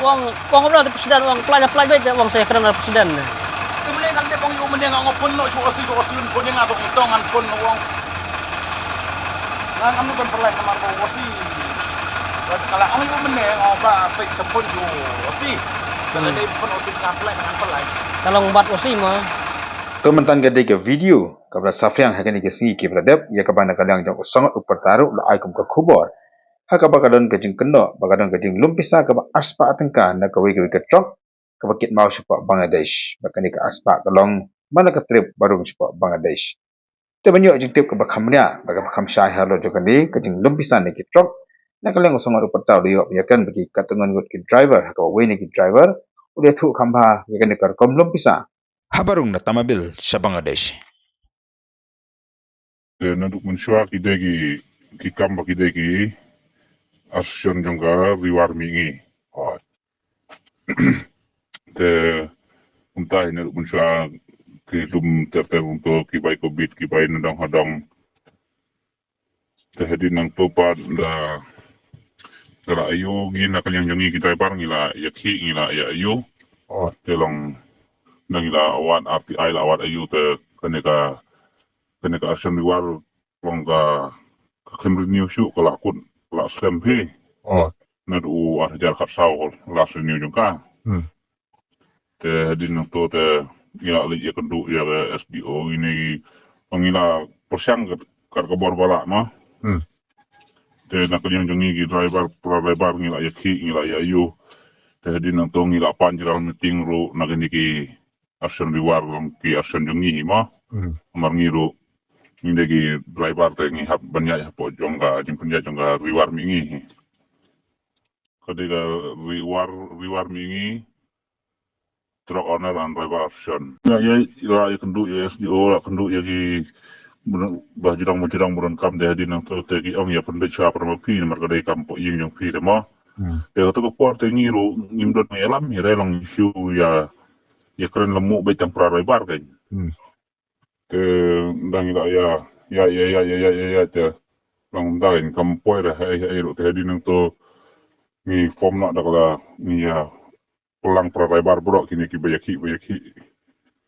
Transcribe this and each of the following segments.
uang berapa presiden uang pelajar uang saya kena presiden. Kemudian kan dia pun ngopun no cuci pun yang ngatur hitungan pun uang. Ngan anu kan perlahan nama wasi. Kalau orang itu ngoba apa sepun ju wasi. Kalau dia pun wasi dengan perlahan. Kalau buat wasi mah. Teman-teman gede ke video kepada Safriang hakan ke singi ke beradab ia kepada kadang jang sangat upar taruh la ai ke kubur. Haka bakadon ke jing kendo bakadon ke jing lumpisa ke aspa atengka na ke wege ke truk ke bakit mau sepak Bangladesh bakani ke aspa kelong mana ke trip baru sepak Bangladesh. Temanyo jing tip ke bakamnya bakam syai halo jokani ke jing lumpisa ni ke truk na ke leng sangat upar taruh yo yakan bagi katungan gut ke driver haka wene ke driver udah tu kamba yakan ke kom lumpisa. Habarung na tamabil sa Bangladesh. Naduk mensua kita ki kamba kita ki asyon jangka riwar mingi. Te untai naduk mensua ki lum terter untuk ki bai covid ki bai nadang hadang. Te hadi nang topat da kala ayo gi nak yang jangi kita par ngila yakhi ngila ya ayo. Te long nangila awat RTI la awat ayu te kaneka asam riwar longga kemri new show kala kun la sempe nadu arjar khatsau la new jongka te din to te ya li ya kendu ya SDO ini pangila persyang kar kabor bala ma te nak yang jongi gi driver ngila ya ki ngila ya ayu te din to ngila panjral meeting ro nagani ki asan riwar long ki asan jongi ma amar ngiru indegi driver te ngi hab banyak po jongga jing penja jongga riwar mingi ketika riwar mingi truck owner and driver asan ya kendu ya SDO la kendu ya gi bah jirang buron kam de hadin nang te gi ong ya pende cha perma pi mar kadai kam po ying jong pi de ma te to ko por te ngiru ngimdot melam ya relong shu ya keren lemu be tempra riwar kan te ndang ya te lang dalin kampoi ra hai ro te di nang to ni form nak dakala ni ya pelang praraibar bro kini ki bayaki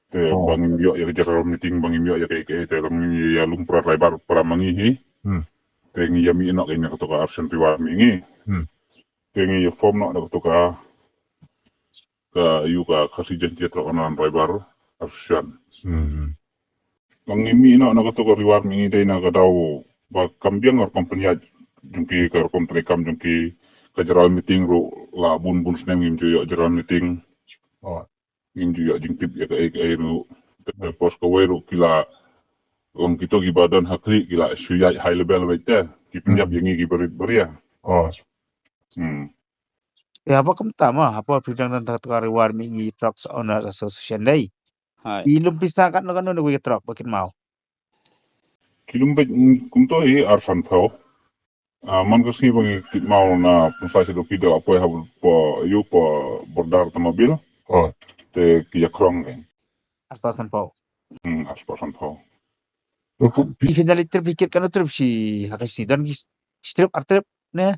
te bangin yo ya jara meeting bangin yo ya ke te lang ni ya lum praraibar pramangi hi te ngi ya mi nak ini to ka arsen riwar mi te ngi ya form nak to ka yu ka khasi janji to onan raibar arsen Langimi ina na kato riwar mingi day na kadaw ba kambiang or kompanya jungki kar kontrekam jungki kajaral meeting ro la bun snem ngim jo jaral meeting ngim jo jingtip ya ka ai ro pos ko wero kila long kito gi badan hakli kila suya high level waite ki pinjab yangi gi beria Ya apa kemtama apa bidang tentang riwar mingi trucks owners association day. Ilum bisa kan no gue truck bakin mau. Kilum bet kumto i arsan pau. Man kasi bangi kit mau na pensasi do kido apoy habul po yu po bordar tamabil. Te kiya krong kan. Aspasan pau. Aspasan pau. Di final terpikir kan trip si hakisi dan strip artrip ne.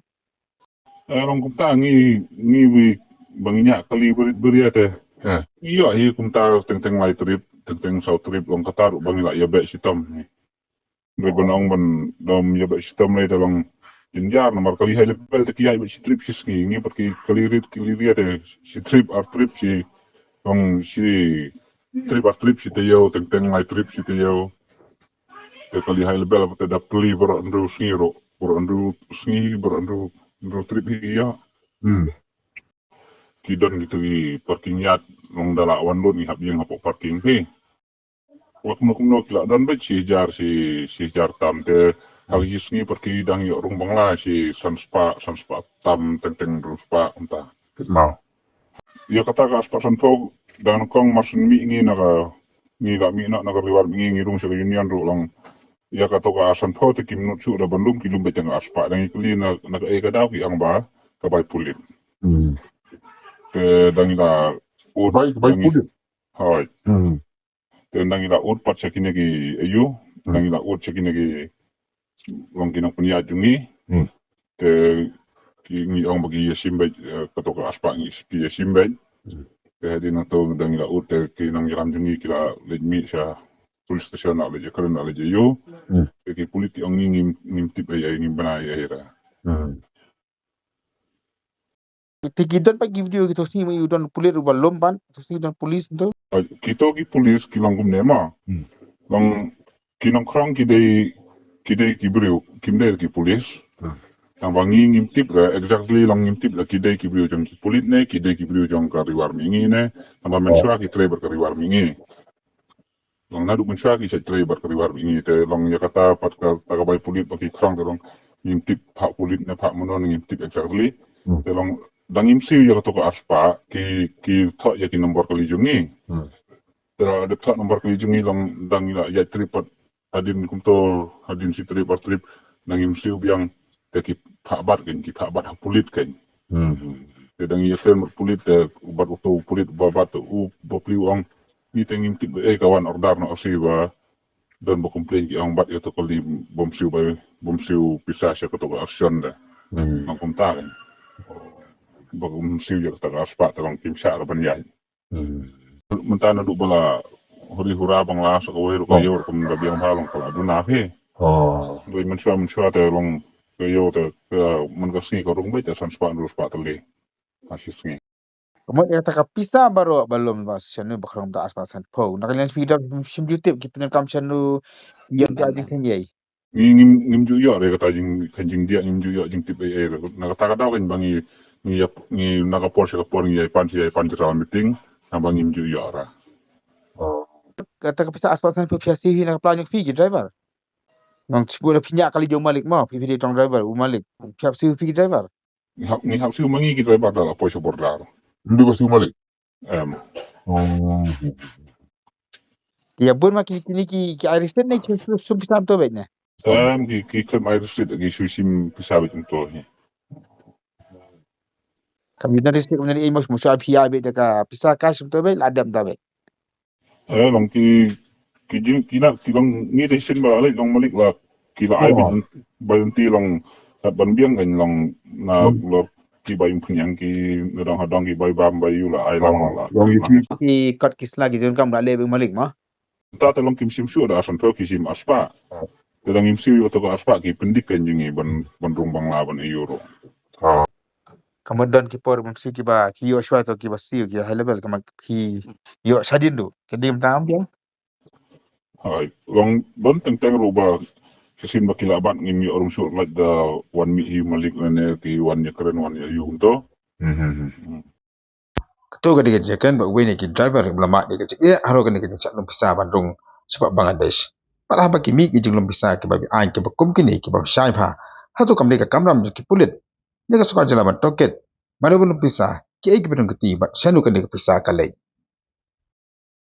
Rong kumta ngi wi banginya kali beria te. Iya kumta teng lai trip teng south trip long katar bangila ya be sitam ni. Bebenong ben dom ya be sitam lai dalang jenjar nomor kali hai level te kiai be trip si ngi pergi kali te si trip art trip si long si trip art trip si te yo teng lai trip si te yo te kali hai level te da pli ber andu sniro ber andu sni ber andu trip iya kidan gitu di parking yard nong dala wan lo ni hab yang hapo parking pe wak no kila dan be si jar tam te hagis ni pergi dang yo rung bangla si sanspa tam teng ruspa unta mau ya kata ka aspa sanpo dan kong masun mi ngi naga ni ga mi na naga riwar mi ngi rung sa union ro long ya kata ka sanpo te kim no chu da bandung kilum be teng aspa dang ikli na naga e ka daw ki ang ba ka bai pulit te dangila ut bai pulit hai te dangila ut pat sekine gi ayu dangila ut sekine gi long kinang punya jungi te ngi ong bagi simbe ketok aspa ngi pi simbe jadi nang to dang ila ute ki nang jalan jungi kila lejmi sha police station na leje keren na leje yo ki politi ong ngim tip ay ngim bana ay era Tikidon pa video gitu sih may udon pulir balom ban sih don polis do. kita ki polis kilang gum nema lang kinang krang kidai kibriu kimder ki polis ang bangi ngim tip ra exactly lang ngim tip la kidai kibriu jong ki polit ne kidai kibriu jong ka riwar mingi ne tamba mensua ki treber ka riwar mingi lang nadu mensua ki sa treber ka riwar mingi te lang yakata pat ka tagabay polit paki krang te lang ngim tip pak polit ne pak monon ngim tip exactly te lang dangim siu ya to ka aspa ki thok ya ki nomor kali jungi tera de thok nomor kali jungi lang dang ila ya tripat hadin kumto hadin si trip dangim siu biang te ki pak bat ki pak bat polit kan te dang ya film polit te ubat auto polit babat u bopli wang ni tengim tip kawan ordar na asiba dan bo komplain ki ang bat ya to kali bom siu pisah siya to ka aksyon da nang kumtaran bagum siu ya ta aspa ta lang kim sha ban ya mentana du bala huri hura bang la so ko ko yor kum da biang halong kala du na he doi mensua ta long ko yo ta man ka sni ko rung bai ta san spa du spa ta le asis ngi Kemudian kata kapisa baru balom bas sanu bakrong da aspasan po. Nakalian video sim YouTube ki penekam sanu yang jadi tenjai. ngim ju yo re kata jing kanjing dia ngim ju yo jing tip ai na kata kata kan bangi ngi naga por ka por ngi pan ra meeting na bangi ngim ju yo ra Kata kapisa aspasan po piasi hi nak planyak fi driver. Nang sepuluh pinyak kali jom malik mau pi tong driver malik. Piasi fi driver. ngi hap siu mangi ki driver da po so bordar Hindi ko siya mali. Dia pun makin kini ki Iristen ni sum to bet ne. ki klem ai street gi susim pisabit to he Kami na risik kami ni emos musa pia bet ka pisa ka sum to bet ladam ta bet. long ki long ni de sin ba le long malik la ki la ai ban ti long ban biang kan long na lo ki ba yung punyang ki nodong hadong ki ba bam ba yu la ai long la Yung iti. Ki kot kisla ki jon kam da le malik ma. ta ta long kim sim shu da san to ki sim aspa te dang im siu yo to ko aspa ki pendik kan jingi ban rung bang la ban euro Kemudian ki por mesti ki ba ki yo shwa to ki ba siu ki high level kama ki yo sadin do. Kedim tam biang. hai long ban teng ru ba sisin ba kilabat ngim yo orang sur like the one mi hi malik ne ki one ya keren one ya yu to Ketua gede jekan ba wene ki driver ulama de ke ya haro kan ke cak lumpisa bandung sebab Bangladesh. Malah bagi mi ki jing lumpisa ke babi an ke bakum kini ke ba syai pha. Hatu kam de ka kamram ki pulit. Ne ka sukar jala ban toket. Malu lumpisa ki ai ki bedung keti ba syanu kan de ke pisa kalai.